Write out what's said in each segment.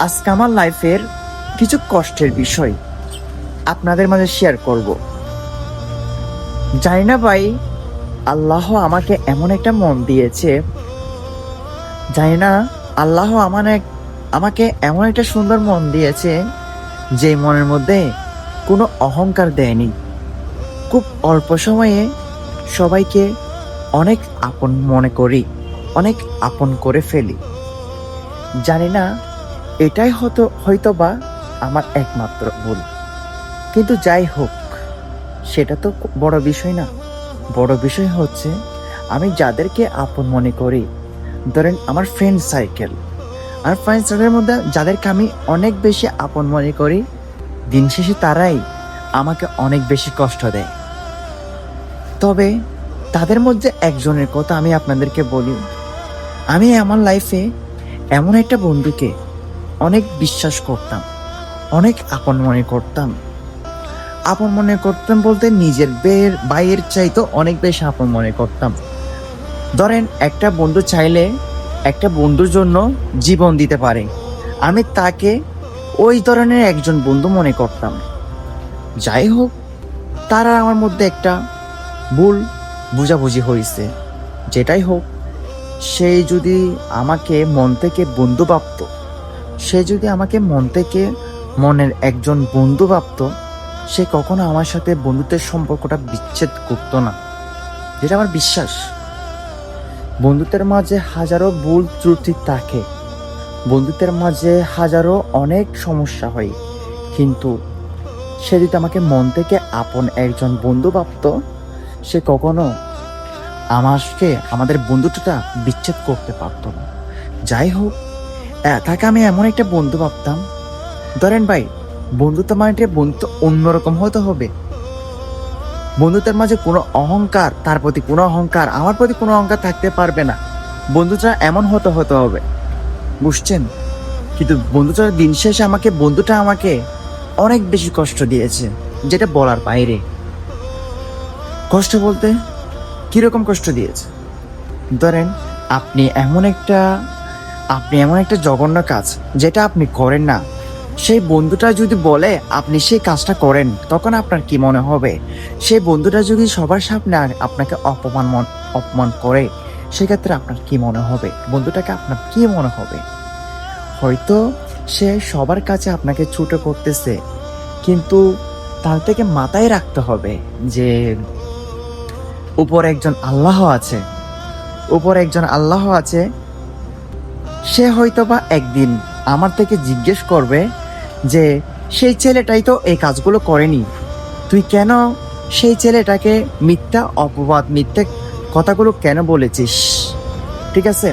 আজকে আমার লাইফের কিছু কষ্টের বিষয় আপনাদের মাঝে শেয়ার করব। জানি না ভাই, আল্লাহ আমাকে এমন একটা মন দিয়েছে, জানি না আল্লাহ আমাকে এমন একটা সুন্দর মন দিয়েছে যে মনের মধ্যে কোনো অহংকার দেয়নি। খুব অল্প সময়ে সবাইকে অনেক আপন মনে করি, অনেক আপন করে ফেলি। জানি না এটাই হয়তোবা আমার একমাত্র ভুল, কিন্তু যাই হোক, সেটা তো বড় বিষয় না। বড় বিষয় হচ্ছে আমি যাদেরকে আপন মনে করি, ধরেন আমার ফ্রেন্ড সার্কেল, আর ফ্রেন্ড সার্কেলের মধ্যে যাদেরকে আমি অনেক বেশি আপন মনে করি, দিন শেষে তারাই আমাকে অনেক বেশি কষ্ট দেয়। তবে তাদের মধ্যে একজনের কথা আমি আপনাদেরকে বলি। আমি আমার লাইফে এমন একটা বন্ধুকে অনেক বিশ্বাস করতাম, অনেক আপন মনে করতাম। আপন মনে করতাম বলতে নিজের ভাইয়ের চাইতো অনেক বেশি আপন মনে করতাম। ধরেন একটা বন্ধু চাইলে একটা বন্ধুর জন্য জীবন দিতে পারে, আমি তাকে ওই ধরনের একজন বন্ধু মনে করতাম। যাই হোক, তারা আমার মধ্যে একটা ভুল বুঝাবুঝি হয়েছে। যেটাই হোক, সে যদি আমাকে মন থেকে বন্ধু ভাবত, সে যদি আমাকে মন থেকে মনের একজন বন্ধু ভাবত, সে কখনো আমার সাথে বন্ধুত্বের সম্পর্কটা বিচ্ছেদ করতো না। যেটা আমার বিশ্বাস। বন্ধুত্বের মাঝে হাজারো ভুল ত্রুটি থাকে, বন্ধুত্বের মাঝে হাজারো অনেক সমস্যা হয়, কিন্তু সে যদি আমাকে মন থেকে আপন একজন বন্ধু ভাবত, সে কখনো আমাদের বন্ধুত্বটা বিচ্ছেদ করতে পারতো না। যাই হোক, তাকে আমি এমন একটা বন্ধু ভাবতাম। ধরেন ভাই, বন্ধুত্ব মানে বন্ধুত্ব অন্যরকম হতে হবে। বন্ধুত্বের মাঝে কোনো অহংকার, তার প্রতি কোনো অহংকার, আমার প্রতি কোনো অহংকার থাকতে পারবে না। বন্ধুটা এমন হতে হবে, বুঝছেন? কিন্তু বন্ধুটা আমাকে অনেক বেশি কষ্ট দিয়েছে, যেটা বলার বাইরে। কষ্ট বলতে কিরকম কষ্ট দিয়েছে? ধরেন আপনি এমন একটা জঘন্য কাজ যেটা আপনি করেন না, সেই বন্ধুটা যদি বলে আপনি সেই কাজটা করেন, তখন আপনার কি মনে হবে? সেই বন্ধুটা যদি সবার সামনে আপনাকে অপমান করে, সেক্ষেত্রে আপনার কি মনে হবে? বন্ধুটাকে আপনার কি মনে হবে? হয়তো সে সবার কাছে আপনাকে ছোট করতেছে, কিন্তু তার থেকে মাথায় রাখতে হবে যে উপর একজন আল্লাহ আছে। সে হয়তোবা একদিন আমার থেকে জিজ্ঞেস করবে যে সেই ছেলেটাই তো এই কাজগুলো করেনি, তুই কেন সেই ছেলেটাকে মিথ্যা কথাগুলো কেন বলেছিস? ঠিক আছে,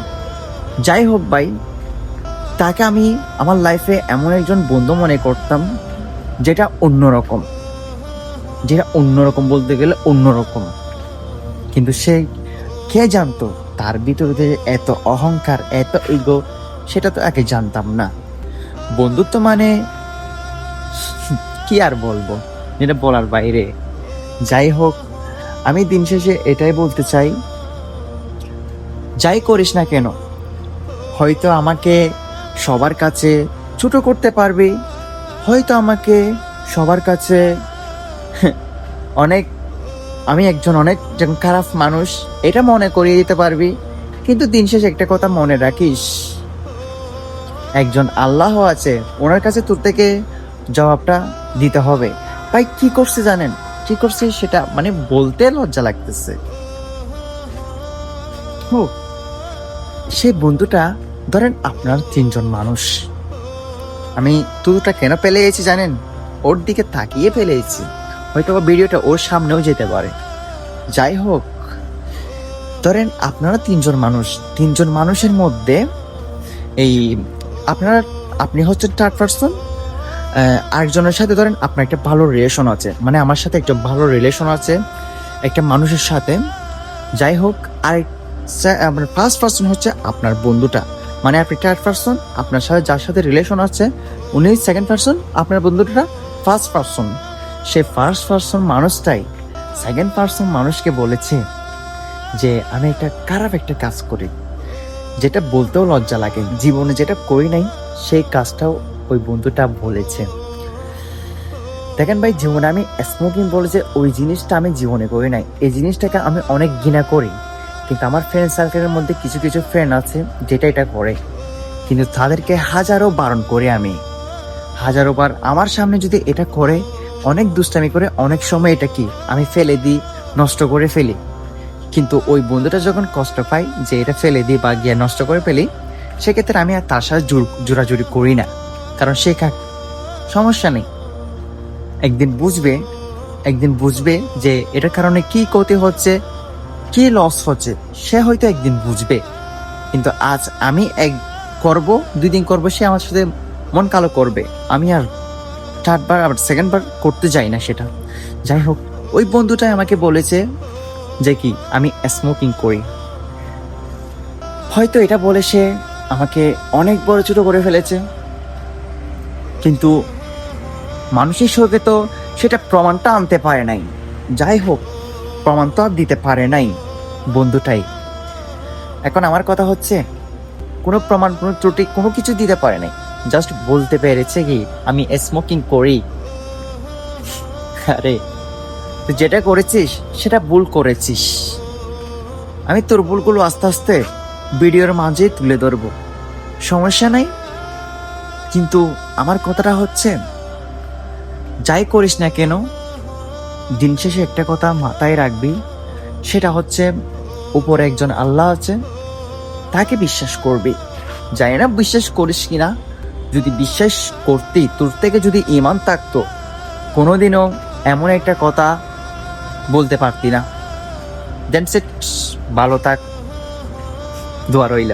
যাই হোক ভাই, তাকে আমি আমার লাইফে এমন একজন বন্ধু মনে করতাম যেটা অন্যরকম বলতে গেলে অন্যরকম। কিন্তু সে কে জানতো তার ভিতরে যে এত অহংকার, এত ইগো, সেটা তো আগে জানতাম না। বন্ধুত্ব মানে কি আর বলবো, যেটা বলার বাইরে। যাই হোক, আমি দিন শেষে এটাই বলতে চাই, যাই করিস না কেন, হয়তো আমাকে সবার কাছে ছোট করতে পারবি, হয়তো আমাকে সবার কাছে আমি অনেক খারাপ মানুষ এটা মনে করিয়ে দিতে পারবি, কিন্তু দিন শেষে একটা কথা মনে রাখিস, একজন আল্লাহ আছে, ওনার কাছে তোর থেকে জবাবটা দিতে হবে। ভাই কি করছে জানেন? কি করছে সেটা মানে বলতে লজ্জা লাগতেছে। সেই বন্ধুটা, ধরেন আপনার 3 জন মানুষ, আমি তুতুটা কেন ফেলে গেছি জানেন? ওর দিকে তাকিয়ে ফেলে গেছি, হয়তো ভিডিওটা ওর সামনেও যেতে পারে। যাই হোক, ধরেন আপনারা 3 জন মানুষ, 3 জন মানুষের মধ্যে আপনি হচ্ছেন থার্ড পার্সন। আরেকজনের সাথে ধরেন আপনার একটা ভালো রিলেশন আছে, মানে আমার সাথে একটা ভালো রিলেশন আছে একটা মানুষের সাথে। যাই হোক, আপনার ফার্স্ট পার্সন হচ্ছে আপনার বন্ধুটা, মানে আপনি থার্ড পার্সন, আপনার সাথে যার সাথে রিলেশন আছে উনি সেকেন্ড পার্সন, আপনার বন্ধুটা ফার্স্ট পার্সন। সে ফার্স্ট পার্সন মানুষটাই সেকেন্ড পার্সন মানুষকে বলেছে যে আমি একটা খারাপ একটা কাজ করি, যেটা বলতেও লজ্জা লাগে, জীবনে যেটা করি নাই সেই কাজটাও ওই বন্ধুটা বলেছে। দেখেন ভাই, জীবনে আমি স্মোকিং বলেছে ওই জিনিসটা আমি জীবনে করি নাই, এই জিনিসটাকে আমি অনেক ঘৃণা করি। কিন্তু আমার ফ্রেন্ড সার্কেলের মধ্যে কিছু কিছু ফ্রেন্ড আছে যেটা এটা করে, কিন্তু তাদেরকে হাজারো বারণ করি আমি, হাজারো বার আমার সামনে যদি এটা করে, অনেক দুষ্টামি করে, অনেক সময় এটা কি আমি ফেলে দিই, নষ্ট করে ফেলি। কিন্তু ওই বন্ধুটা যখন কষ্ট পায় যে এটা ফেলে দিই বা গিয়ে নষ্ট করে ফেলি, সেক্ষেত্রে আমি আর তার সাথে জোরাজুরি করি না, কারণ সে খাক, সমস্যা নেই। একদিন বুঝবে যে এটার কারণে কি ক্ষতি হচ্ছে, কি লস হচ্ছে, সে হয়তো একদিন বুঝবে। কিন্তু আজ আমি করব, 2 দিন করবো, সে আমার সাথে মন কালো করবে, আমি আর 3rd বার আবার 2nd বার করতে যাই না সেটা। যাই হোক, ওই বন্ধুটাই আমাকে বলেছে যে কি আমি স্মোকিং করি। হয়তো এটা বলে সে আমাকে অনেক বড় ছোট করে ফেলেছে, কিন্তু মানুষের সঙ্গে তো সেটা প্রমাণটা আনতে পারে নাই। যাই হোক, প্রমাণ তো আর দিতে পারে নাই বন্ধুটাই। এখন আমার কথা হচ্ছে, কোনো প্রমাণ, কোনো ত্রুটি, কোনো কিছু দিতে পারে নাই, জাস্ট বলতে পেরেছে কি আমি স্মোকিং করি। আরে তুই যেটা করেছিস সেটা ভুল করেছিস, আমি তোর ভুলগুলো আস্তে আস্তে ভিডিওর মাঝে তুলে ধরবো, সমস্যা নাই। কিন্তু আমার কথাটা হচ্ছে, যাই করিস না কেন, দিন শেষে একটা কথা মাথায় রাখবি, সেটা হচ্ছে উপরে একজন আল্লাহ আছে, তাকে বিশ্বাস করবি। জানি না বিশ্বাস করিস কিনা, যদি বিশ্বাস করতি, তোর থেকে যদি ঈমান থাকতো, কোনোদিনও এমন একটা কথা বলতে পারতি না। দেন সেট, ভালো থাক, দোয়া রইল।